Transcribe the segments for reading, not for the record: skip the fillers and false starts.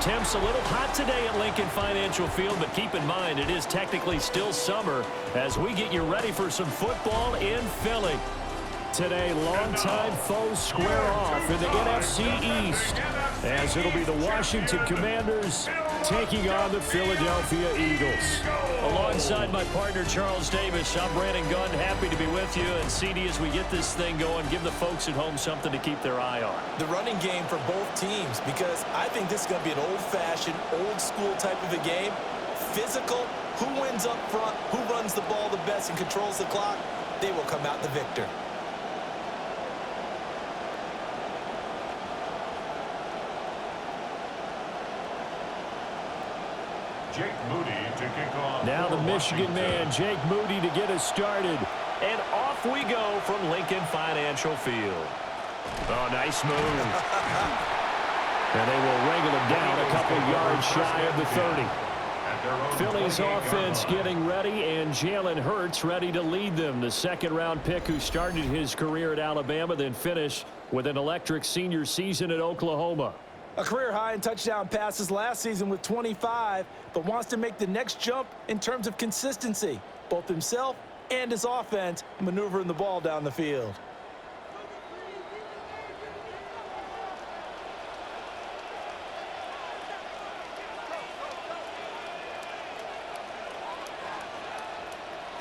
Temps a little hot today at Lincoln Financial Field, but keep in mind it is technically still summer as we get you ready for some football in Philly. Today, longtime foes square off in the NFC East as it'll be the Washington Commanders taking on the Philadelphia Eagles. Alongside my partner, Charles Davis, I'm Brandon Gunn. Happy to be with you. And, CD, as we get this thing going, give the folks at home something to keep their eye on. The running game for both teams, because I think this is going to be an old-fashioned, old-school type of a game. Physical, who wins up front, who runs the ball the best and controls the clock, they will come out the victor. Jake Moody to kick off. Now the Michigan man, Jake Moody, to get us started. And off we go from Lincoln Financial Field. Oh, nice move. And they will wrangle him down a couple yards shy of the 30. Philly's offense getting ready, and Jalen Hurts ready to lead them. The second-round pick who started his career at Alabama, then finished with an electric senior season at Oklahoma. A career high in touchdown passes last season with 25, but wants to make the next jump in terms of consistency. Both himself and his offense maneuvering the ball down the field.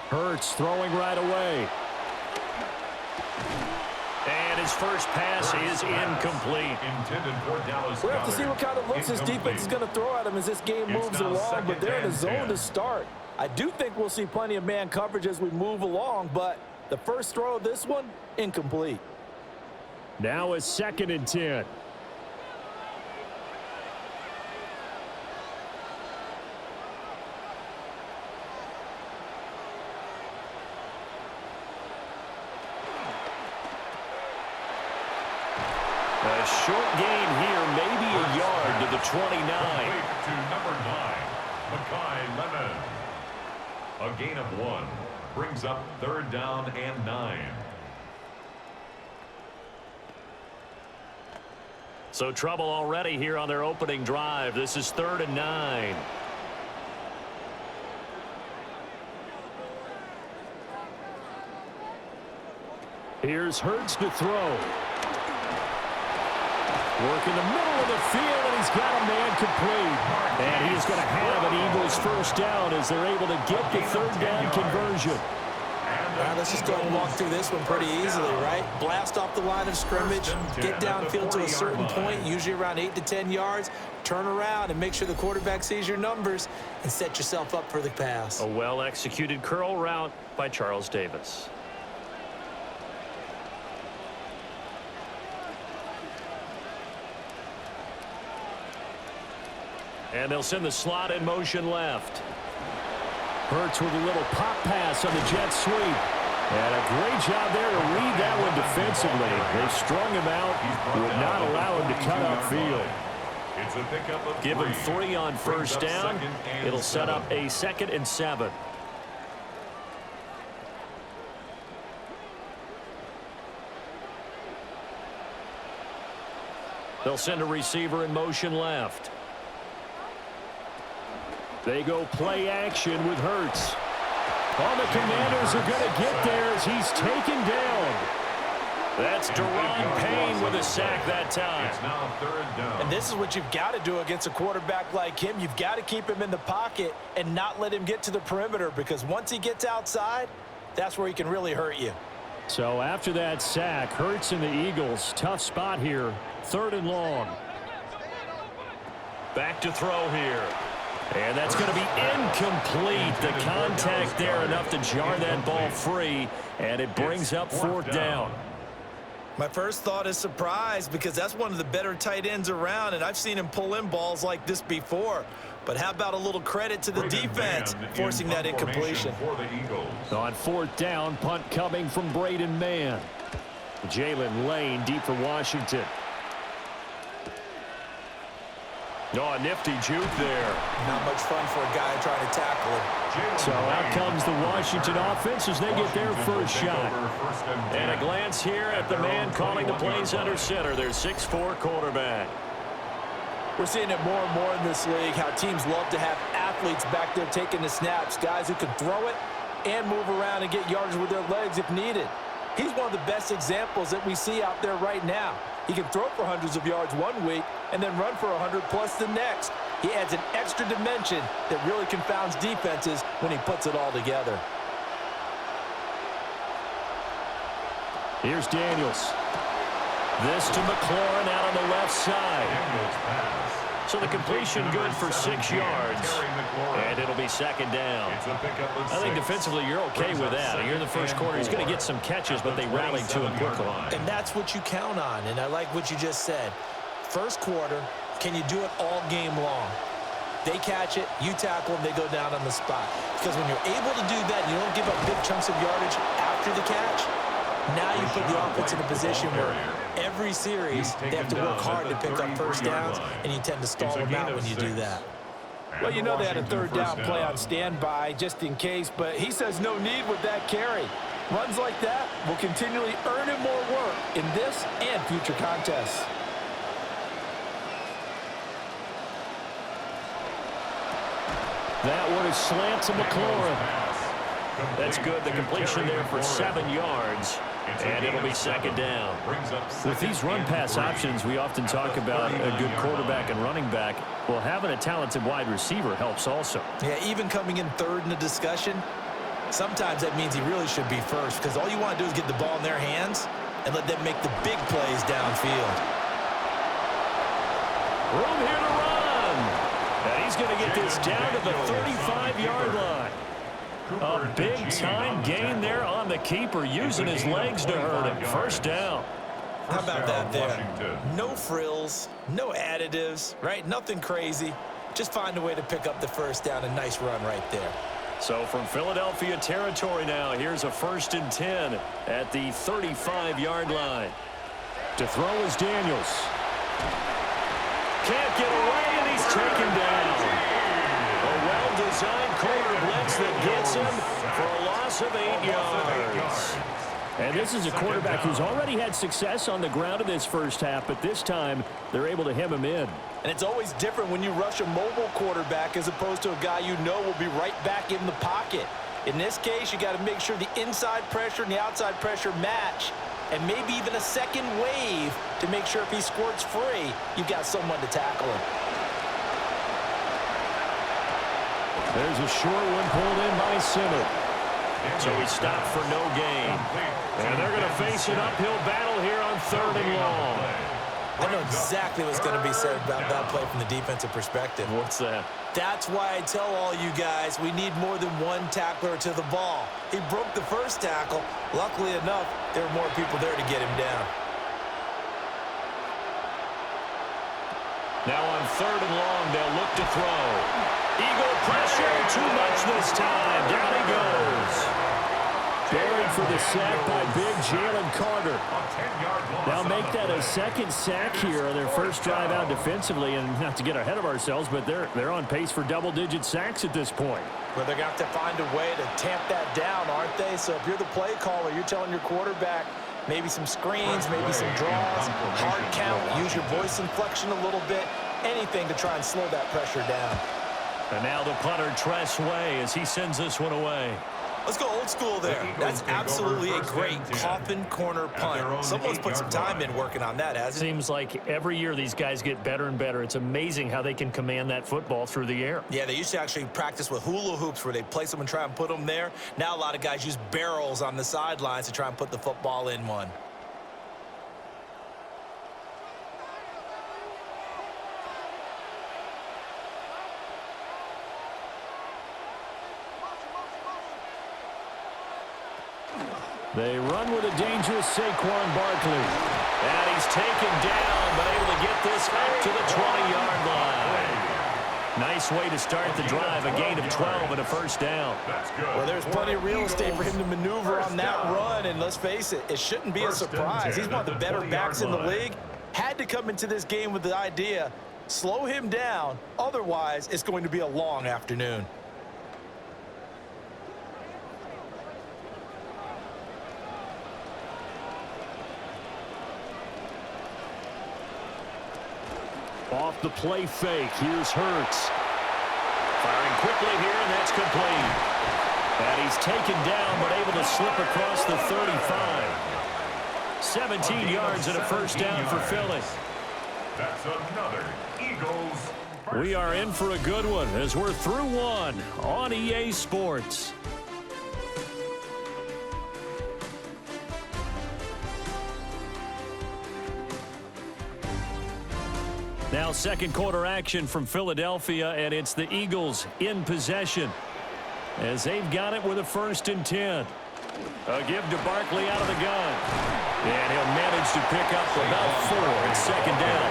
Hurts throwing right away. And his first pass is incomplete. We'll have to see what kind of looks his defense is going to throw at him as this game moves along, but they're in a zone to start. I do think we'll see plenty of man coverage as we move along, but the first throw of this one, incomplete. Now a 2nd and 10. A short gain here, maybe a yard to the 29. To number 9, Mekhi Lemon. A gain of 1 brings up 3rd down and 9. So trouble already here on their opening drive. This is 3rd and 9. Here's Hurts to throw. Work in the middle of the field, and he's got a man complete. And he's going to have an Eagles first down as they're able to get the 3rd down conversion. All right, let's just go ahead and walk through this one pretty easily, right? Blast off the line of scrimmage, get downfield to a certain point, usually around 8 to 10 yards, turn around and make sure the quarterback sees your numbers and set yourself up for the pass. A well-executed curl route by Charles Davis. And they'll send the slot in motion left. Hurts with a little pop pass on the jet sweep. And a great job there to read that one defensively. They strung him out, would not allow him to cut upfield. Give him 3 on first down. It'll set up a 2nd and 7. They'll send a receiver in motion left. They go play action with Hurts. Oh, the Commanders are going to get there as he's taken down. That's Deron Payne with a sack that time. It's now 3rd down. And this is what you've got to do against a quarterback like him. You've got to keep him in the pocket and not let him get to the perimeter, because once he gets outside, that's where he can really hurt you. So after that sack, Hurts and the Eagles, tough spot here, 3rd and long. Back to throw here. And that's going to be incomplete. The contact there enough to jar that ball free, and it brings up 4th down. My first thought is surprise, because that's one of the better tight ends around, and I've seen him pull in balls like this before. But how about a little credit to the defense forcing that incompletion? On 4th down, punt coming from Braden Mann. Jalen Lane deep for Washington. Oh, a nifty juke there. Not much fun for a guy trying to tackle him. So out comes the Washington offense as they get their first shot. And a glance here at the man calling the plays under center, their 6'4" quarterback. We're seeing it more and more in this league, how teams love to have athletes back there taking the snaps, guys who can throw it and move around and get yardage with their legs if needed. He's one of the best examples that we see out there right now. He can throw for hundreds of yards one week and then run for 100+ the next. He adds an extra dimension that really confounds defenses when he puts it all together. Here's Daniels. This to McLaurin out on the left side. So the completion good for 6 yards. And it'll be second down. I think defensively you're okay with that. Here in the first quarter, he's going to get some catches, but they rallied to him quickly. And that's what you count on, and I like what you just said. First quarter, can you do it all game long? They catch it, you tackle them, they go down on the spot. Because when you're able to do that, you don't give up big chunks of yardage after the catch, now you put the offense in a position where every series they have to work hard to pick up first downs, and you tend to stall them out when you do that. Well, you know they had a third down play on standby just in case, but he says no need with that carry. Runs like that will continually earn him more work in this and future contests. That one is slant to McLaurin. That's good. The completion there for 7 yards. And it'll be second down. With these run-pass options, we often talk about a good quarterback and running back. Well, having a talented wide receiver helps also. Yeah, even coming in third in the discussion, sometimes that means he really should be first, because all you want to do is get the ball in their hands and let them make the big plays downfield. Room here to run. And he's going to get this down to the 35-yard line. A big-time gain there on the keeper, using his legs to hurt him. First down. How about that there? No frills, no additives, right? Nothing crazy. Just find a way to pick up the first down. A nice run right there. So from Philadelphia territory now, here's a 1st and 10 at the 35-yard line. To throw is Daniels. Can't get away, and he's taken down. A well-designed corner blitz that gets him for a loss of 8 yards. And this is a quarterback who's already had success on the ground in this first half, but this time they're able to hem him in. And it's always different when you rush a mobile quarterback as opposed to a guy you know will be right back in the pocket. In this case, you got to make sure the inside pressure and the outside pressure match, and maybe even a second wave to make sure if he squirts free, you've got someone to tackle him. There's a short one pulled in by Simmer. So he stopped for no gain. And they're going to face an uphill battle here on 3rd and long. I know exactly what's going to be said about that play from the defensive perspective. What's that? That's why I tell all you guys we need more than one tackler to the ball. He broke the first tackle. Luckily enough, there were more people there to get him down. Now on 3rd and long, they'll look to throw. Eagle pressure, too much this time. Down he goes. Buried for the sack by big Jalen Carter. Now make that a second sack here on their first drive out defensively, and not to get ahead of ourselves, but they're on pace for double-digit sacks at this point. Well, they're going to have to find a way to tamp that down, aren't they? So if you're the play caller, you're telling your quarterback maybe some screens, maybe some draws, hard count, use your voice inflection a little bit, anything to try and slow that pressure down. And now the punter, Tress Way, as he sends this one away. Let's go old school there. That's absolutely a great coffin corner punt. Someone's put some time in working on that, hasn't it? Seems like every year these guys get better and better. It's amazing how they can command that football through the air. Yeah, they used to actually practice with hula hoops where they place them and try and put them there. Now a lot of guys use barrels on the sidelines to try and put the football in one. They run with a dangerous Saquon Barkley. And he's taken down, but able to get this up to the 20-yard line. Nice way to start the drive, a gain of 12 and a first down. Well, there's plenty of real estate for him to maneuver on that run, and let's face it, it shouldn't be a surprise. He's one of the better backs in the league. Had to come into this game with the idea, slow him down, otherwise it's going to be a long afternoon. Off the play fake, here's Hurts. Firing quickly here, and that's complete. And he's taken down, but able to slip across the 35. 17 yards and a first down for Philly. That's another Eagles. We are in for a good one as we're through one on EA Sports. Now second quarter action from Philadelphia, and it's the Eagles in possession as they've got it with a 1st and 10. A give to Barkley out of the gun. And he'll manage to pick up about 4 and 2nd down.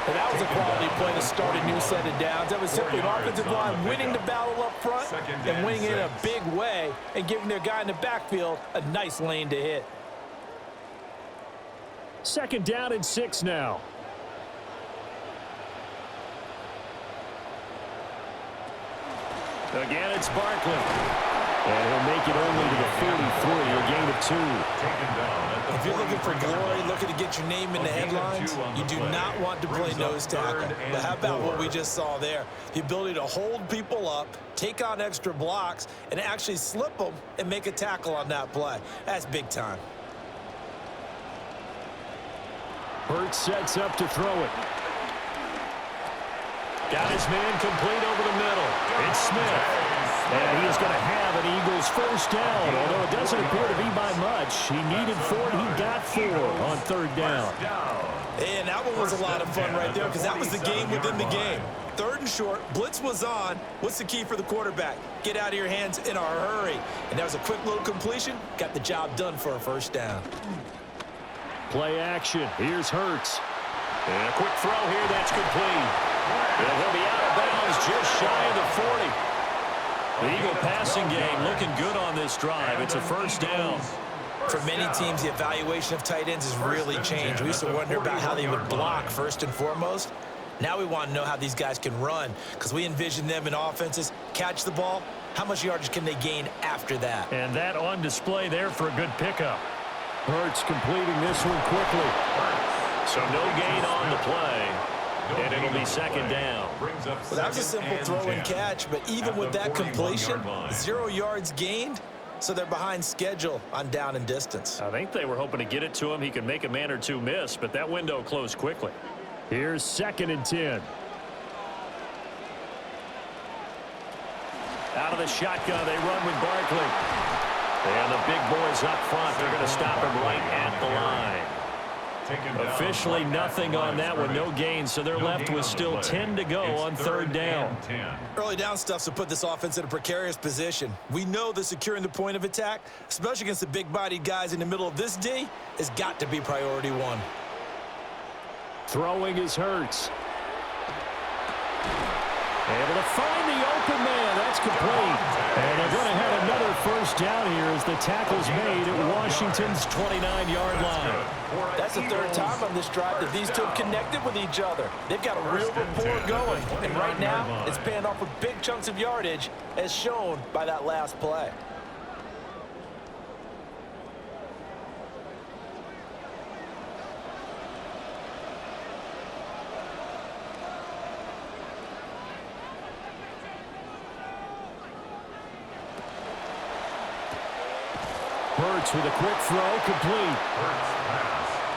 And that was a quality play to start a new set of downs. That was simply an offensive line winning the battle up front and winning it in a big way and giving their guy in the backfield a nice lane to hit. 2nd down and 6 now. Again, it's Barkley. And he'll make it only to the 43, a gain of 2. If you're looking for glory, looking to get your name in the headlines, you do not want to play nose tackle. But how about what we just saw there? The ability to hold people up, take on extra blocks, and actually slip them and make a tackle on that play. That's big time. Hurts sets up to throw it. Got his man complete over the middle. It's Smith. And he is going to have an Eagles first down, although it doesn't appear to be by much. He needed 4, and he got 4 on 3rd down. And that one was a lot of fun right there because that was the game within the game. 3rd and short, blitz was on. What's the key for the quarterback? Get out of your hands in a hurry. And that was a quick little completion. Got the job done for a first down. Play action. Here's Hurts. And a quick throw here. That's complete. And he'll be out of bounds just shy of the 40. The Eagle passing game looking good on this drive. It's a first down. For many teams, the evaluation of tight ends has really changed. We used to wonder about how they would block first and foremost. Now we want to know how these guys can run because we envision them in offenses, catch the ball. How much yardage can they gain after that? And that on display there for a good pickup. Hurts completing this one quickly. So no gain on the play. And it'll be 2nd down. Well, that was a simple throw and catch, but even with that completion, 0 yards gained, so they're behind schedule on down and distance. I think they were hoping to get it to him. He could make a man or two miss, but that window closed quickly. Here's 2nd and 10. Out of the shotgun, they run with Barkley. And the big boys up front, they're going to stop him right at the line. Officially nothing on that one, no gain, so they're left with still 10 to go on 3rd down. Early down stuff to put this offense in a precarious position. We know that securing the point of attack, especially against the big-bodied guys in the middle of this D, has got to be priority 1. Throwing is Hurts. Able to find the open man. That's complete. And they're going to have another first down here as the tackle's made at Washington's 29-yard line. That's the 3rd time on this drive that these two have connected with each other. They've got a real rapport going. And right now, it's paying off with big chunks of yardage as shown by that last play. Hurts with a quick throw, complete.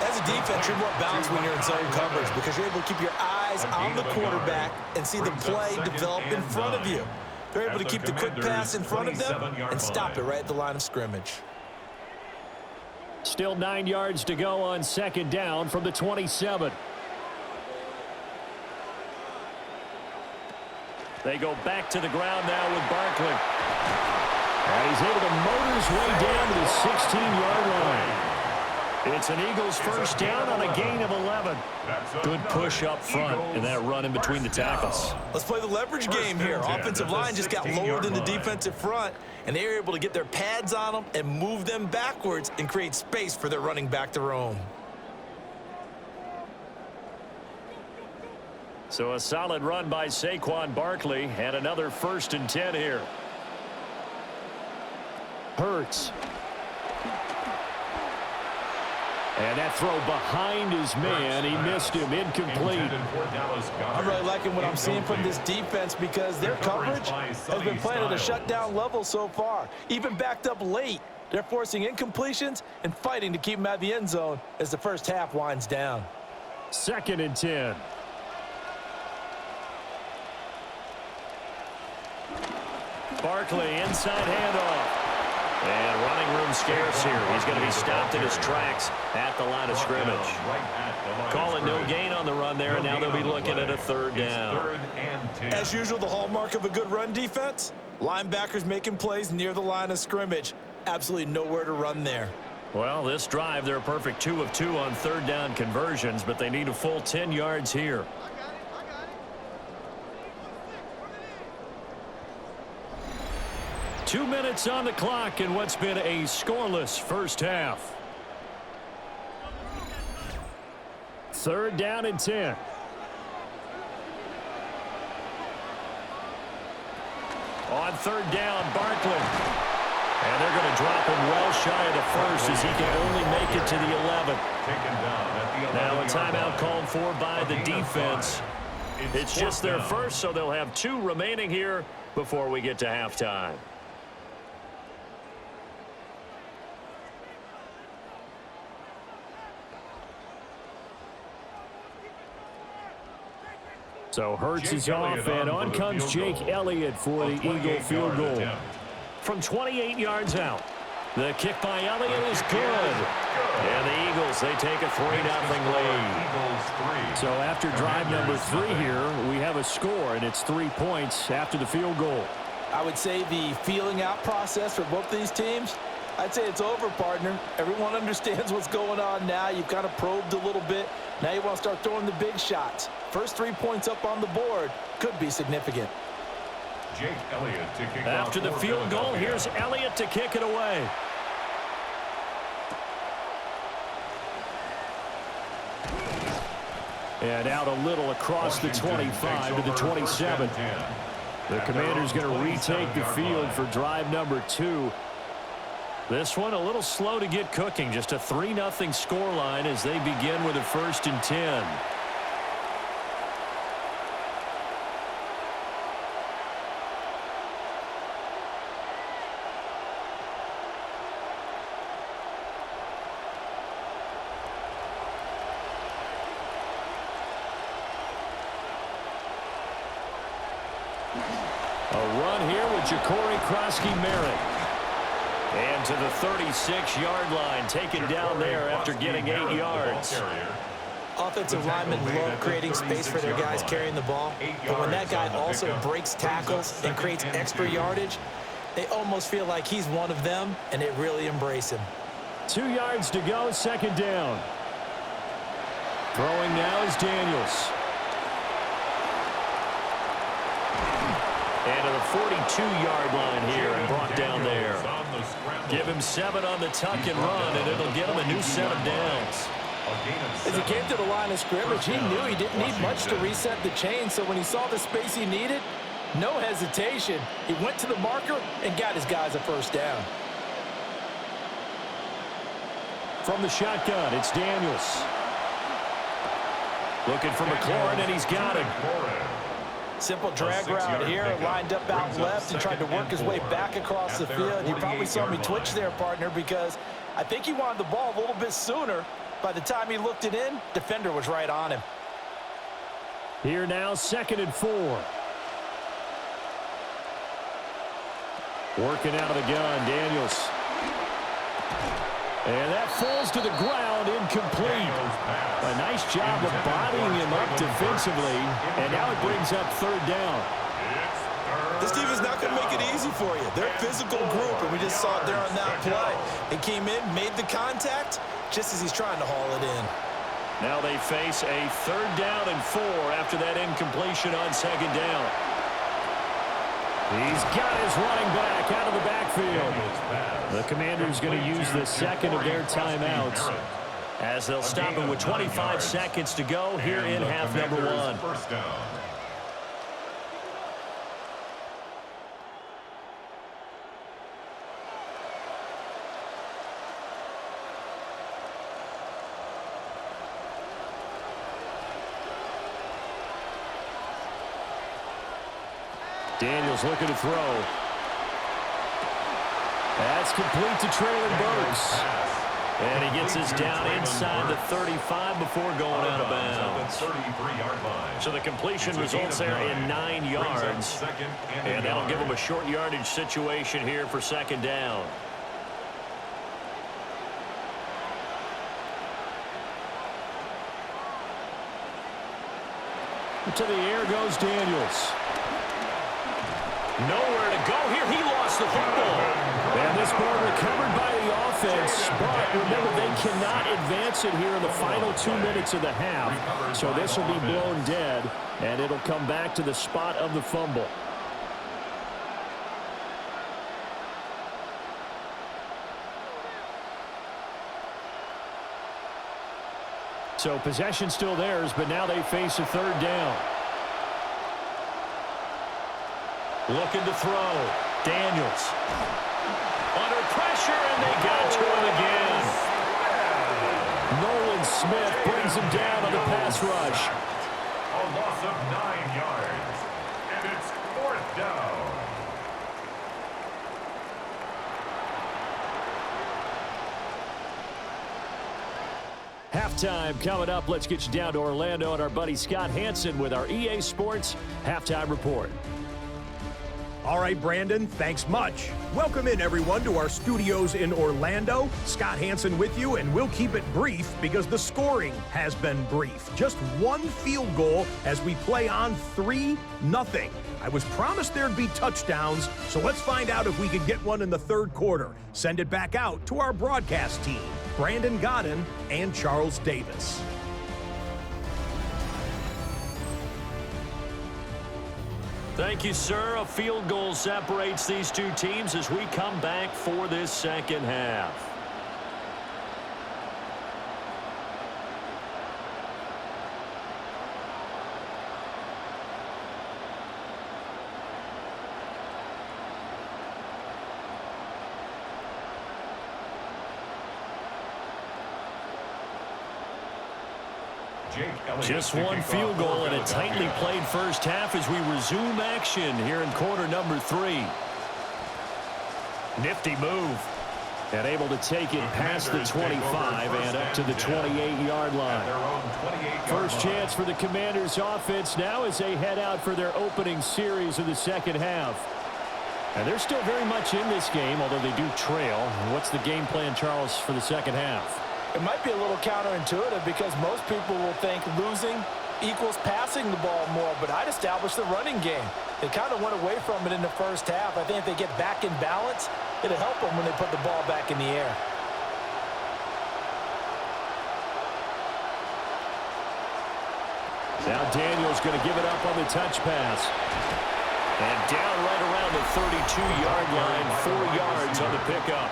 As a defense, you're more balanced when you're in zone coverage because you're able to keep your eyes on the quarterback and see the play develop in front of you. They're able to keep the quick pass in front of them and stop it right at the line of scrimmage. Still 9 yards to go on 2nd down from the 27. They go back to the ground now with Barkley. And he's able to motor his way down to the 16-yard line. It's an Eagles first down on a gain of 11. Good push up front and that run in between the tackles. Let's play the leverage game here. Offensive line just got lower than the defensive front, and they were able to get their pads on them and move them backwards and create space for their running back to roam. So a solid run by Saquon Barkley and another 1st and 10 here. Hurts. And that throw behind his man, he missed him, incomplete. I'm really liking what I'm seeing from this defense because their coverage has been playing at a shutdown level so far. Even backed up late, they're forcing incompletions and fighting to keep them out of the end zone as the first half winds down. 2nd and 10. Barkley, inside handoff. And running room scarce here. He's going to be stopped in his tracks at the line of scrimmage. Calling no gain on the run there, and now they'll be looking at a 3rd down. As usual, the hallmark of a good run defense, linebackers making plays near the line of scrimmage. Absolutely nowhere to run there. Well, this drive, they're a perfect 2 of 2 on 3rd down conversions, but they need a full 10 yards here. Two minutes on the clock in what's been a scoreless first half. 3rd down and 10. On 3rd down, Barkley. And they're going to drop him well shy of the first as he can only make it to the 11. Now a timeout called for by the defense. It's just their first, so they'll have 2 remaining here before we get to halftime. So Hurts is off, and on comes Jake Elliott for the Eagle field goal. From 28 yards out. The kick by Elliott is good. And the Eagles, they take a 3-0 lead. So after drive number 3 here, we have a score, and it's 3 points after the field goal. I would say the feeling out process for both these teams, I'd say it's over, partner. Everyone understands what's going on now. You've kind of probed a little bit. Now you want to start throwing the big shots. First 3 points up on the board could be significant. Jake Elliott to kick After the field goal, here's Elliott to kick it away. And out a little across the 25 to the 27. The Commander's going to retake the field for drive number 2. This one a little slow to get cooking. Just a 3-0 scoreline as they begin with a 1st and 10. A run here with Ja'Cory Krosky-Merritt. And to the 36-yard line, taken down there after getting 8 yards. Offensive linemen love creating space for their guys carrying the ball, but when that guy also breaks tackles and creates extra yardage, they almost feel like he's one of them, and they really embrace him. 2 yards to go, 2nd down. Throwing now is Daniels. And to the 42-yard line here and brought down there. Give him 7 on the tuck and run, and it'll get him a new set of downs. As he came to the line of scrimmage, he knew he didn't need much to reset the chain, so when he saw the space he needed, no hesitation. He went to the marker and got his guys a 1st down. From the shotgun, it's Daniels. Looking for McLaurin, and he's got him. Simple drag route here, lined up out left and tried to work his way back across the field. You probably saw me twitch there, partner, because I think he wanted the ball a little bit sooner. By the time he looked it in, defender was right on him. Here now, 2nd and 4. Working out of the gun, Daniels. And that falls to the ground, incomplete. A nice job of bodying him up defensively, and now it brings up 3rd down. This team is not going to make it easy for you. They're a physical group, and we just saw it there on that play. They came in, made the contact, just as he's trying to haul it in. Now they face a 3rd down and 4 after that incompletion on 2nd down. He's got his running back out of the backfield. The Commander's going to use the 2nd of their timeouts as they'll stop him with 25 seconds to go here in half number 1. First down. Daniels looking to throw. That's complete to Traylon Burks. And he gets us down inside the 35 before going out of bounds. So the completion results there in 9 yards. And that'll give him a short yardage situation here for second down. To the air goes Daniels. Nowhere to go here. He lost the football. And this ball recovered by the offense. But remember, they cannot advance it here in the final 2 minutes of the half. So this will be blown dead, and it'll come back to the spot of the fumble. So possession still theirs, but now they face a third down. Looking to throw. Daniels. Under pressure, and they got to him again. Nolan Smith brings him down on the pass rush. A loss of 9 yards. And it's 4th down. Halftime coming up. Let's get you down to Orlando and our buddy Scott Hansen with our EA Sports Halftime Report. All right, Brandon, thanks much. Welcome in, everyone, to our studios in Orlando. Scott Hansen with you, and we'll keep it brief because the scoring has been brief. Just one field goal as we play on 3-0. I was promised there'd be touchdowns, so let's find out if we could get one in the third quarter. Send it back out to our broadcast team, Brandon Godden and Charles Davis. Thank you, sir. A field goal separates these two teams as we come back for this second half. Just one field goal and a tightly played first half as we resume action here in quarter number 3. Nifty move. And able to take it past the 25 and up to the 28-yard line. First chance for the Commanders offense now as they head out for their opening series of the second half. And they're still very much in this game, although they do trail. What's the game plan, Charles, for the second half? It might be a little counterintuitive because most people will think losing equals passing the ball more, but I'd establish the running game. They kind of went away from it in the first half. I think if they get back in balance, it'll help them when they put the ball back in the air. Now Daniels going to give it up on the touch pass. And down right around the 32-yard line, 4 yards on the pickup.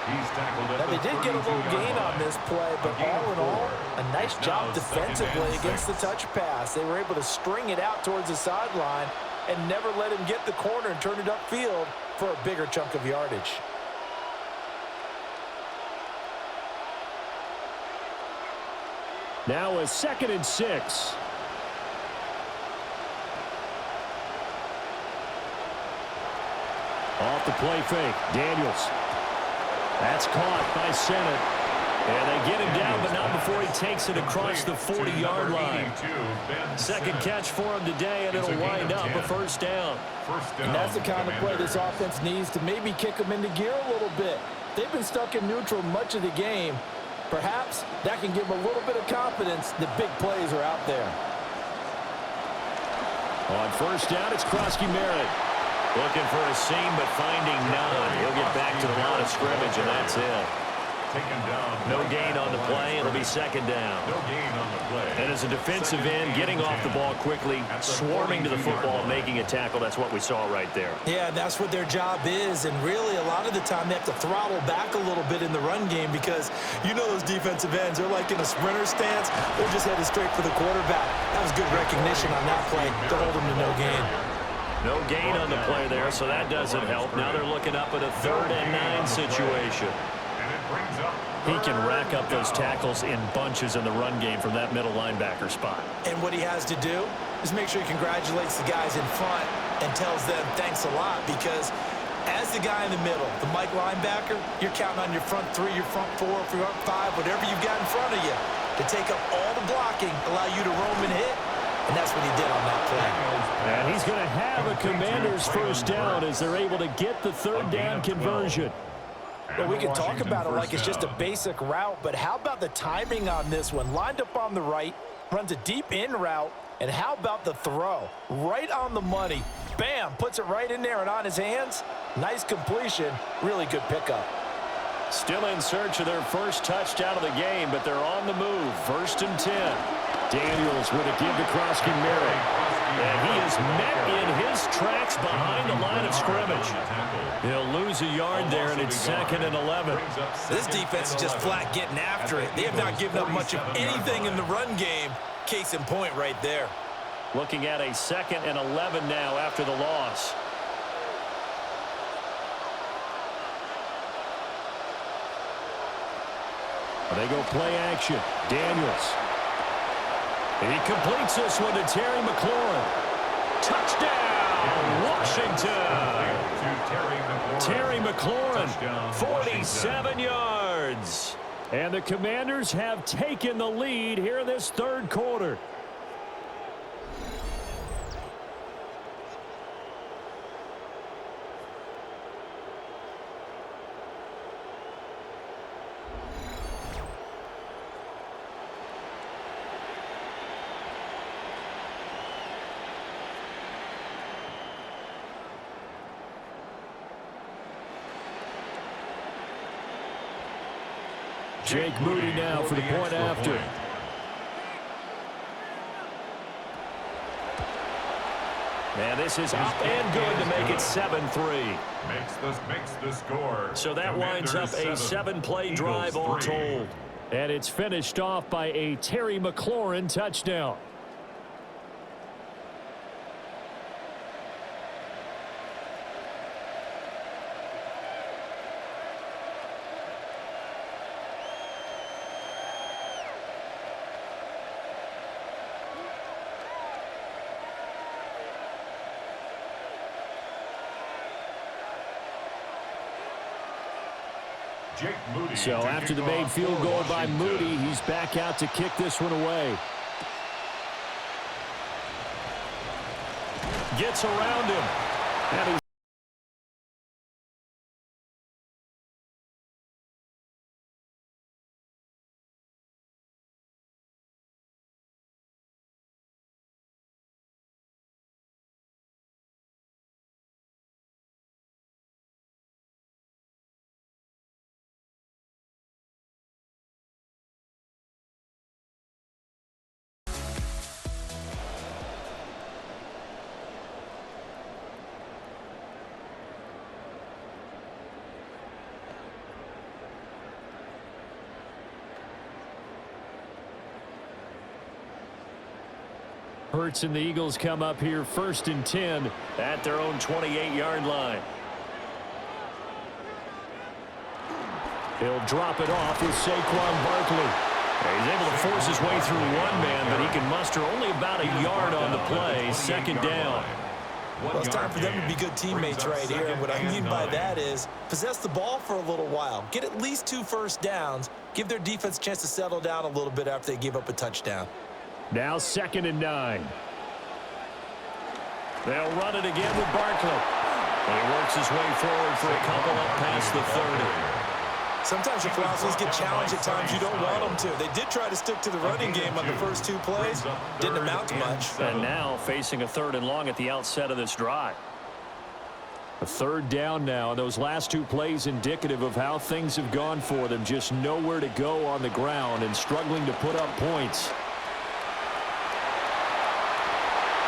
Now, they did get a little gain on this play, but all in all, a nice job defensively against the touch pass. They were able to string it out towards the sideline and never let him get the corner and turn it upfield for a bigger chunk of yardage. Now a 2nd and 6. Off the play fake, Daniels. That's caught by Sennett. And they get him down, but not before he takes it across the 40-yard line. Second catch for him today, and it'll wind up a first down. And that's the kind of play this offense needs to maybe kick them into gear a little bit. They've been stuck in neutral much of the game. Perhaps that can give them a little bit of confidence that big plays are out there. On first down, it's Krosky-Merritt. Looking for a seam, but finding none. He'll get back to the line of scrimmage, and that's it. No gain on the play. It'll be second down. And as a defensive end, getting off the ball quickly, swarming to the football, making a tackle, that's what we saw right there. Yeah, that's what their job is, and really a lot of the time they have to throttle back a little bit in the run game because you know those defensive ends, they're like in a sprinter stance. They're just headed straight for the quarterback. That was good recognition on that play to hold them to no gain. No gain on the play there, so that doesn't help. Now they're looking up at a 3rd and 9 situation. He can rack up those tackles in bunches in the run game from that middle linebacker spot. And what he has to do, Just make sure he congratulates the guys in front and tells them thanks a lot, because as the guy in the middle, the Mike linebacker, you're counting on your front three, your front four, front five, whatever you've got in front of you to take up all the blocking, allow you to roam and hit, and that's what he did on that play. And he's going to have a Commander's first down as they're able to get the third down conversion. Well, we can talk about it like it's just a basic route, but how about the timing on this one? Lined up on the right, runs a deep in route, and how about the throw? Right on the money. Bam, puts it right in there and on his hands. Nice completion, really good pickup. Still in search of their first touchdown of the game, but they're on the move. 1st and 10. Daniels with a give to Krosky-Mary. And he is met in his tracks behind the line of scrimmage. He'll lose a yard there, and it's 2nd and 11. This defense is just flat getting after it. They have not given up much of anything in the run game. Case in point right there. Looking at a 2nd and 11 now after the loss. They go play action. Daniels. He completes this one to Terry McLaurin. Touchdown, Washington. Terry McLaurin, 47 yards. And the Commanders have taken the lead here in this third quarter. Jake Moody now for the point after. And this is up and good to make it 7-3. Makes the score. So that winds up a 7-play drive all told. And it's finished off by a Terry McLaurin touchdown. So after the made field goal by Moody, he's back out to kick this one away. Gets around him. And he's Hurts and the Eagles come up here 1st and 10 at their own 28-yard line. He'll drop it off with Saquon Barkley. He's able to force his way through one man, but he can muster only about a yard on the play. 2nd down. Well, it's time for them to be good teammates right here. And what I mean by that is possess the ball for a little while. Get at least 2 first downs. Give their defense a chance to settle down a little bit after they give up a touchdown. Now 2nd and 9. They'll run it again with Barkley. And he works his way forward for a couple up past the 30. Sometimes your philosophies get challenged at times you don't want them to. They did try to stick to the running game on the first 2 plays. Didn't amount to much. And now facing a 3rd and long at the outset of this drive. A 3rd down now, and those last 2 plays indicative of how things have gone for them. Just nowhere to go on the ground and struggling to put up points.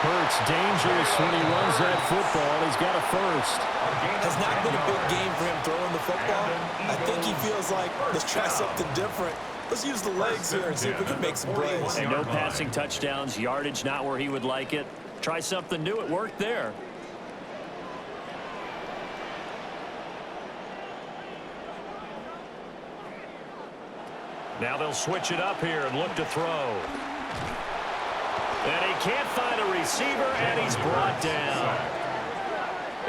Hurts dangerous when he runs that football. He's got a first. Has not been a big game for him throwing the football. I think he feels like, let's try something different. Let's use the legs here and see if we can make some plays. And no passing touchdowns, yardage not where he would like it. Try something new. It worked there. Now they'll switch it up here and look to throw. And he can't find a receiver. receiver, and he's brought down.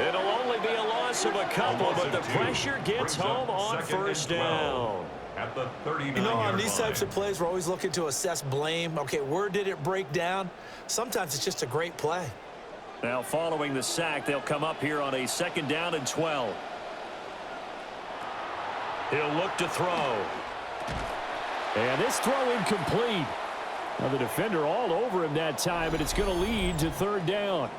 It'll only be a loss of a couple, but the pressure gets home on first down. At the 39-yard You know, on these line. types of plays, we're always looking to assess blame. Okay, where did it break down? Sometimes it's just a great play. Now, following the sack, they'll come up here on a 2nd down and 12. He'll look to throw. And this throw incomplete. Now, the defender all over him that time, and it's going to lead to 3rd down.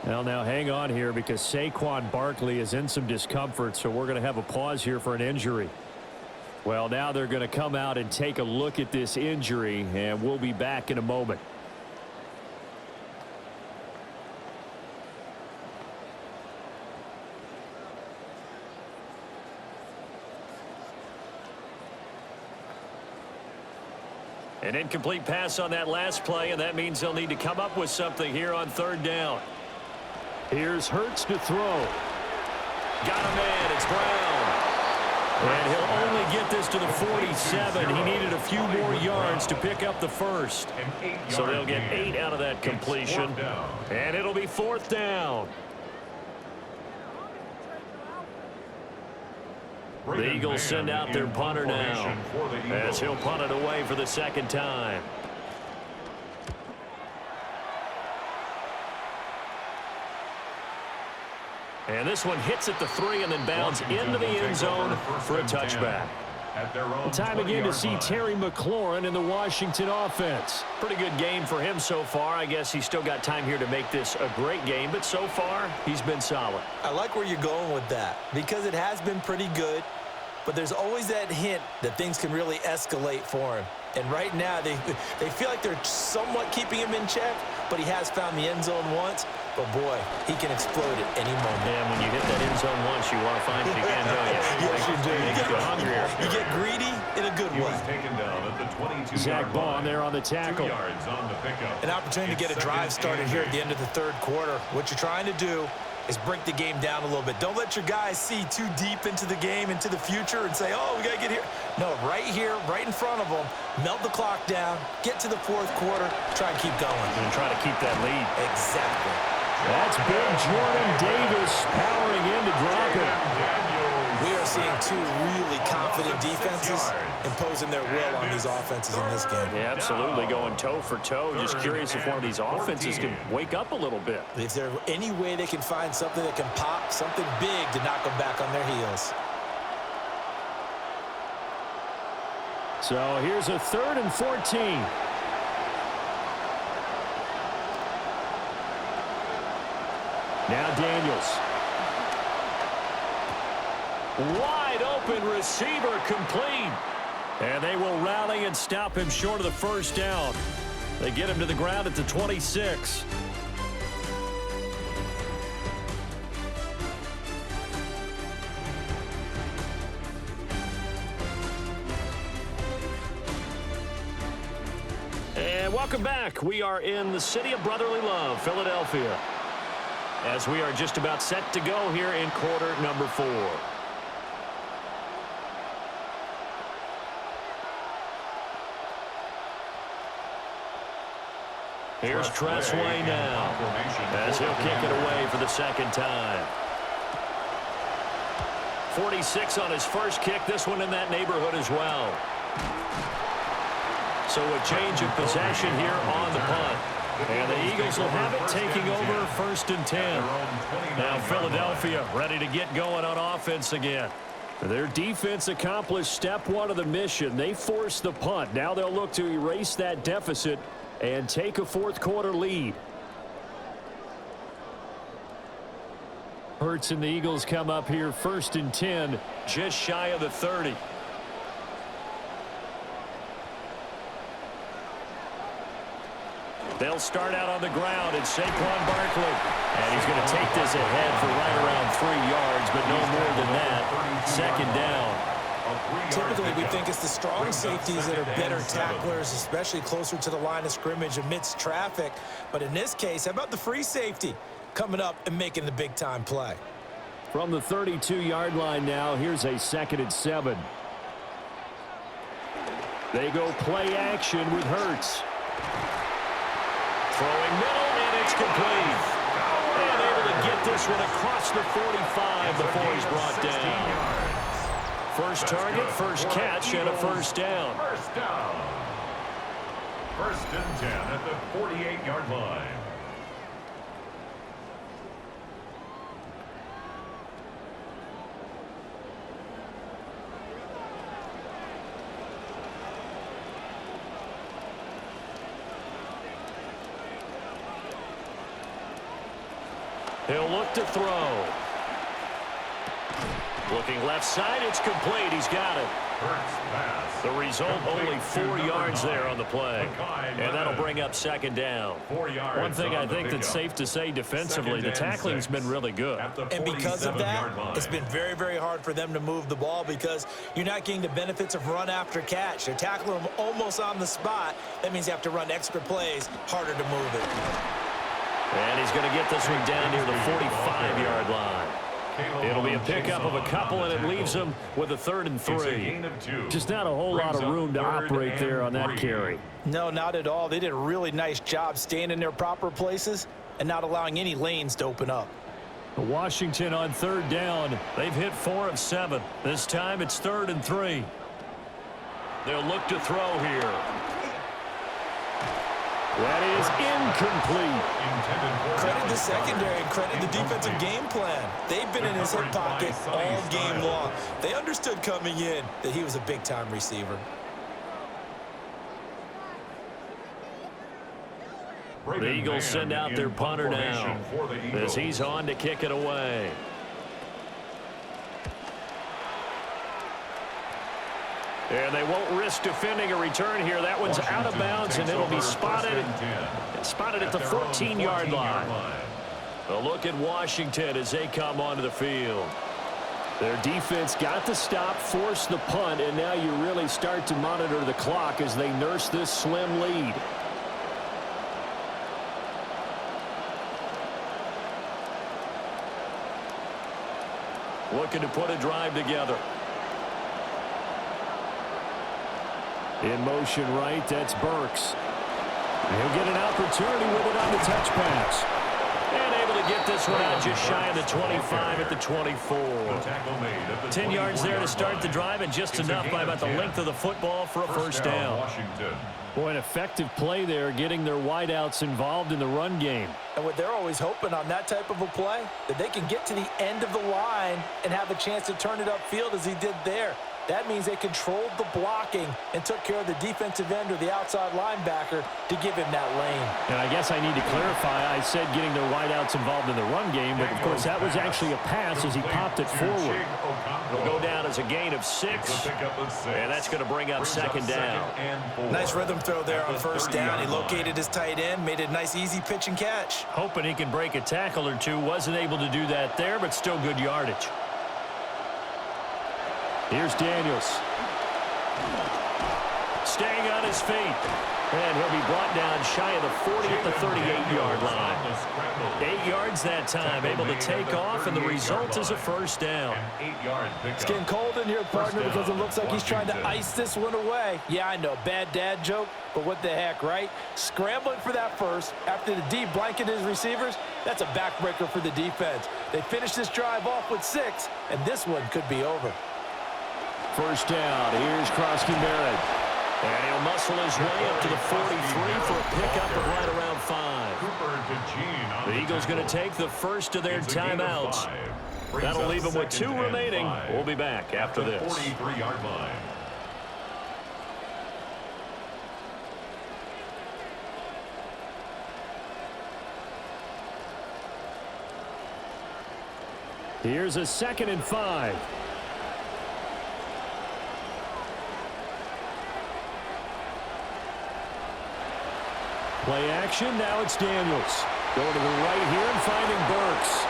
Well, now hang on here because Saquon Barkley is in some discomfort, so we're going to have a pause here for an injury. Well, now they're going to come out and take a look at this injury, and we'll be back in a moment. An incomplete pass on that last play, and that means they'll need to come up with something here on 3rd down. Here's Hurts to throw. Got a man. It's Brown. And he'll only get this to the 47. He needed a few more yards to pick up the first. So they'll get 8 out of that completion. And it'll be 4th down. The Eagles send out their punter now as he'll punt it away for the 2nd time. And this one hits at the 3 and then bounds into the end zone for a touchback. Time again to see Terry McLaurin in the Washington offense. Pretty good game for him so far. I guess he's still got time here to make this a great game, but so far he's been solid. I like where you're going with that because it has been pretty good, but there's always that hint that things can really escalate for him. And right now they feel like they're somewhat keeping him in check, but he has found the end zone once. But, boy, he can explode at any moment. And when you hit that end zone once, you want to find it again, don't you? Yes, you do. You get hungrier. You get greedy in a good He way. was taken down at the 22-yard Zach Bond line. there on the 2 tackle. yards on the pickup. An opportunity to get a drive started here at the end of the 3rd quarter. What you're trying to do is break the game down a little bit. Don't let your guys see too deep into the game, into the future, and say, oh, we got to get here. No, right here, right in front of them, melt the clock down, get to the 4th quarter, try and keep going. And try to keep that lead. Exactly. That's big Jordan Davis powering in to drop it. We are seeing 2 really confident defenses imposing their will on these offenses in this game. Yeah, absolutely, going toe for toe. Just curious if one of these offenses can wake up a little bit. Is there any way they can find something that can pop, something big to knock them back on their heels? So here's a 3rd and 14. Now Daniels. Wide open receiver complete. And they will rally and stop him short of the 1st down. They get him to the ground at the 26. And welcome back. We are in the city of brotherly love, Philadelphia, as we are just about set to go here in quarter number 4. Here's Tressway now as he'll kick it away for the 2nd time. 46 on his first kick. This one in that neighborhood as well. So a change of possession here on the punt. And the Eagles will have it taking over 1st and 10. Now Philadelphia ready to get going on offense again. Their defense accomplished step 1 of the mission. They forced the punt. Now they'll look to erase that deficit and take a 4th quarter lead. Hurts and the Eagles come up here 1st and 10, just shy of the 30. They'll start out on the ground, and Saquon Barkley. And he's going to take this ahead for right around 3 yards, but no more than that. 2nd down. Typically, we think it's the strong safeties that are better tacklers, especially closer to the line of scrimmage amidst traffic. But in this case, how about the free safety coming up and making the big-time play? From the 32-yard line now, here's a 2nd and 7. They go play action with Hurts. Throwing middle, and it's complete. And able to get this one across the 45 before he's brought down. First target, first catch, and a first down. First down. First and 10 at the 48-yard line. He'll look to throw. Looking left side, it's complete. He's got it. The result, only 4 yards there on the play. And that'll bring up second down. One thing I think that's safe to say defensively, the tackling's been really good. And because of that, it's been very, very hard for them to move the ball because you're not getting the benefits of run after catch. They're tackling them almost on the spot. That means you have to run extra plays, harder to move it. And he's going to get this one down near the 45-yard line. It'll be a pickup of a couple, and it leaves them with a 3rd and 3. Just not a whole lot of room to operate there on that carry. No, not at all. They did a really nice job staying in their proper places and not allowing any lanes to open up. Washington on 3rd down. They've hit 4 of 7. This time it's 3rd and 3. They'll look to throw here. That is incomplete. Credit the secondary and credit the defensive game plan. They've been in his hip pocket all game long. They understood coming in that he was a big-time receiver. The Eagles send out their punter now as he's on to kick it away. And they won't risk defending a return here. That one's out of bounds, and it'll be spotted at the 14-yard line. A look at Washington as they come onto the field. Their defense got the stop, forced the punt, and now you really start to monitor the clock as they nurse this slim lead. Looking to put a drive together. In motion right, that's Burks. He'll get an opportunity with it on the touch pass. And able to get this one out just shy of the 25 at the 24. 10 yards there to start the drive, and just enough by about the length of the football for a first down. Boy, an effective play there, getting their wideouts involved in the run game. And what they're always hoping on that type of a play, that they can get to the end of the line and have a chance to turn it upfield as he did there. That means they controlled the blocking and took care of the defensive end or the outside linebacker to give him that lane. And I guess I need to clarify, I said getting their wideouts involved in the run game, but of course that was actually a pass as he popped it forward. It'll go down as a gain of 6, and that's going to bring up second down. Nice rhythm throw there on first down. He located his tight end, made it a nice easy pitch and catch. Hoping he can break a tackle or two. Wasn't able to do that there, but still good yardage. Here's Daniels. Staying on his feet. And he'll be brought down shy of the 40 at the 38-yard line. 8 yards that time, able to take off, and the result is a first down. It's getting cold in here, partner, because it looks like he's trying to ice this one away. Yeah, I know, bad dad joke, but what the heck, right? Scrambling for that first after the D blanketed his receivers, that's a backbreaker for the defense. They finish this drive off with 6, and this one could be over. First down. Here's Krosky-Barrett. And he'll muscle his way up to the 43 for a pickup of right around 5. The Eagles going to take the first of their timeouts. That'll leave them with 2 remaining. We'll be back after this. 43-yard line. Here's a 2nd and 5. Play action, now it's Daniels. Going to the right here and finding Burks.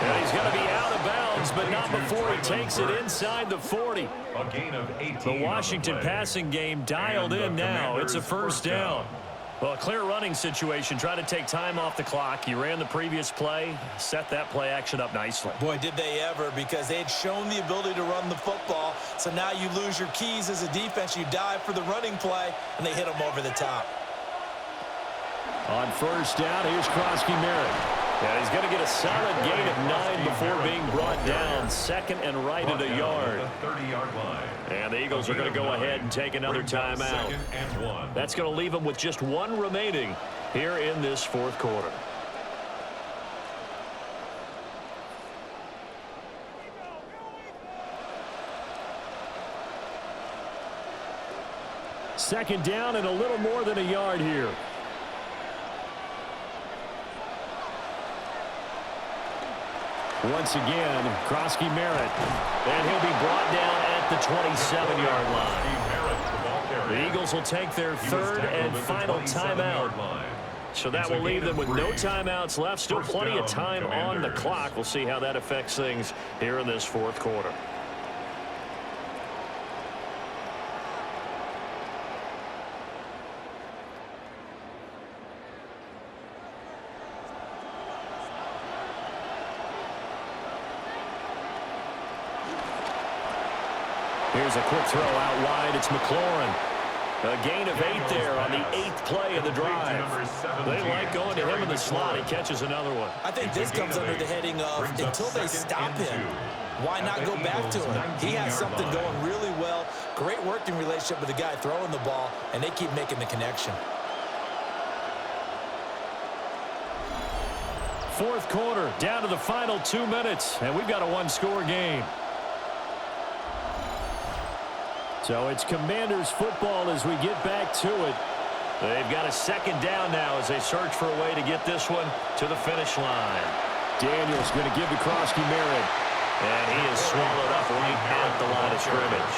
And he's going to be out of bounds, but not before he takes it inside the 40. A gain of 18. The Washington passing game dialed in now. It's a first down. Well, a clear running situation. Try to take time off the clock. You ran the previous play, set that play action up nicely. Boy, did they ever, because they had shown the ability to run the football. So now you lose your keys as a defense. You dive for the running play, and they hit them over the top. On first down, here's Krosky Merritt. Yeah, he's going to get a solid gain of 9 before being brought down. Second and right at a yard. And the Eagles are going to go ahead and take another timeout. That's going to leave them with just one remaining here in this fourth quarter. Second down and a little more than a yard here. Once again, Krosky Merritt. And he'll be brought down at the 27-yard line. The Eagles will take their third and final timeout. So that will leave them with no timeouts left. Still plenty of time on the clock. We'll see how that affects things here in this fourth quarter. Here's a quick throw out wide. It's McLaurin. A gain of 8 there on the 8th play of the drive. They like going to him in the slot. He catches another one. I think this comes under the heading of until they stop him, why not go back to him? He has something going really well. Great working relationship with the guy throwing the ball, and they keep making the connection. Fourth quarter, down to the final 2 minutes, and we've got a one-score game. So it's Commanders football as we get back to it. They've got a second down now as they search for a way to get this one to the finish line. Daniels going to give to Krosky Merritt. And he is swallowed up right at the line of scrimmage.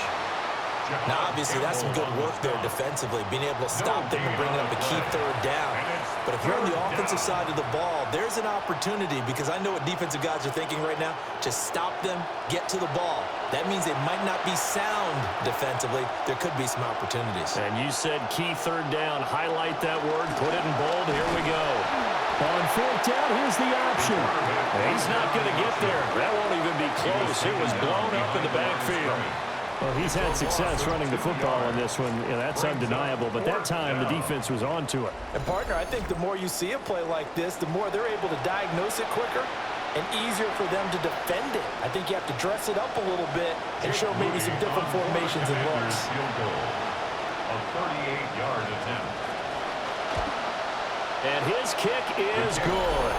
Now, obviously, that's some good work there defensively, being able to stop them and bringing up a key third down. But if you're on the offensive side of the ball, there's an opportunity, because I know what defensive guys are thinking right now. Just stop them, get to the ball. That means they might not be sound defensively. There could be some opportunities. And you said key third down. Highlight that word. Put it in bold. Here we go. On fourth down, here's the option. He's not going to get there. That won't even be close. It was blown up in the backfield. Well, he's had success running the football on this one. Yeah, that's undeniable. But that time, the defense was on to it. And, partner, I think the more you see a play like this, the more they're able to diagnose it quicker and easier for them to defend it. I think you have to dress it up a little bit and show maybe some different formations and looks. A 38-yard attempt. And his kick is good.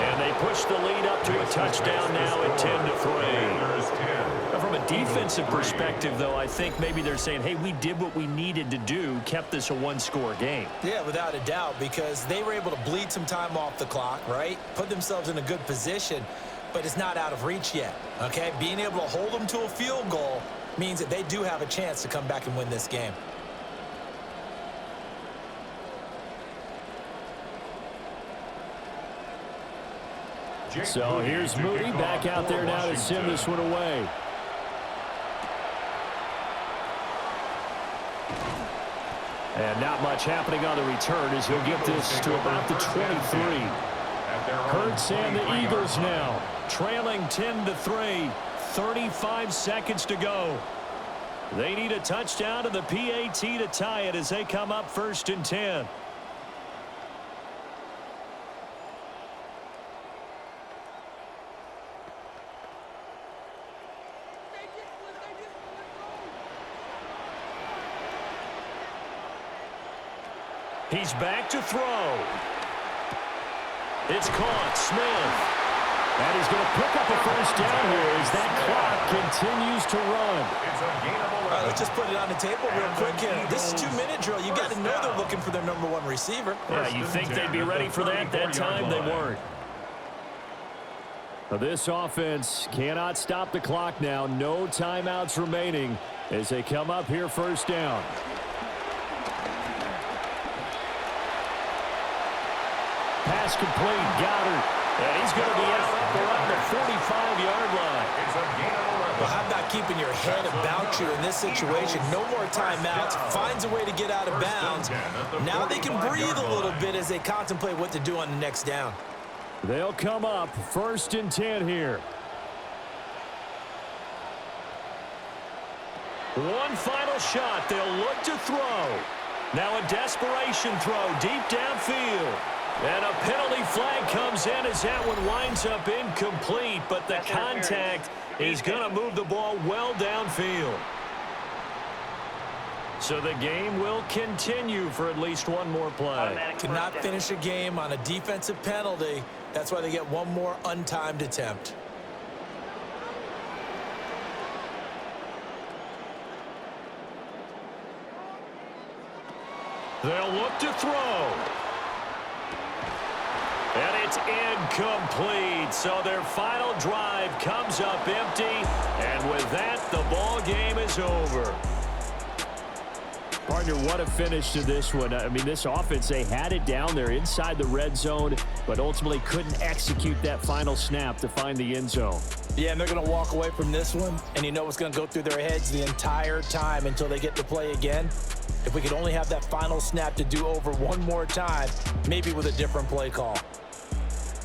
And they push the lead up to a touchdown now at 10-3. Now, from a defensive perspective, though, I think maybe they're saying, hey, we did what we needed to do, kept this a one-score game. Yeah, without a doubt, because they were able to bleed some time off the clock, right? Put themselves in a good position, but it's not out of reach yet, okay? Being able to hold them to a field goal means that they do have a chance to come back and win this game. So here's Moody back out there now to send this one away. And not much happening on the return as he'll get this to about the 23. Hurts and the Eagles now trailing 10-3. 35 seconds to go. They need a touchdown to the PAT to tie it as they come up 1st and 10. He's back to throw. It's caught. Smith. And he's going to pick up a first down here as that clock continues to run. All right, let's just put it on the table real quick here. This is 2-minute drill. You got to know they're looking for their number 1 receiver. Yeah, you think they'd be ready for that? That time they weren't. This offense cannot stop the clock now. No timeouts remaining as they come up here 1st down. Pass complete. Goddard. And he's going to be out up around the 45-yard line. Well, how about keeping your head about you in this situation? No more timeouts. Finds a way to get out of bounds. Now they can breathe a little bit as they contemplate what to do on the next down. They'll come up 1st and 10 here. One final shot. They'll look to throw. Now a desperation throw deep downfield. And a penalty flag comes in as that one winds up incomplete, but the contact is going to move the ball well downfield. So the game will continue for at least one more play. Cannot finish a game on a defensive penalty. That's why they get one more untimed attempt. They'll look to throw. And it's incomplete. So their final drive comes up empty. And with that, the ball game is over. Partner, what a finish to this one. I mean, this offense, they had it down there inside the red zone, but ultimately couldn't execute that final snap to find the end zone. Yeah, and they're going to walk away from this one, and you know what's going to go through their heads the entire time until they get to play again. If we could only have that final snap to do over one more time, maybe with a different play call.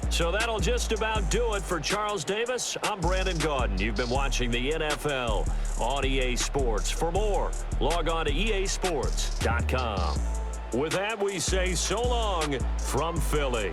So that'll just about do it for Charles Davis. I'm Brandon Gaudin. You've been watching the NFL on EA Sports. For more, log on to easports.com. With that, we say so long from Philly.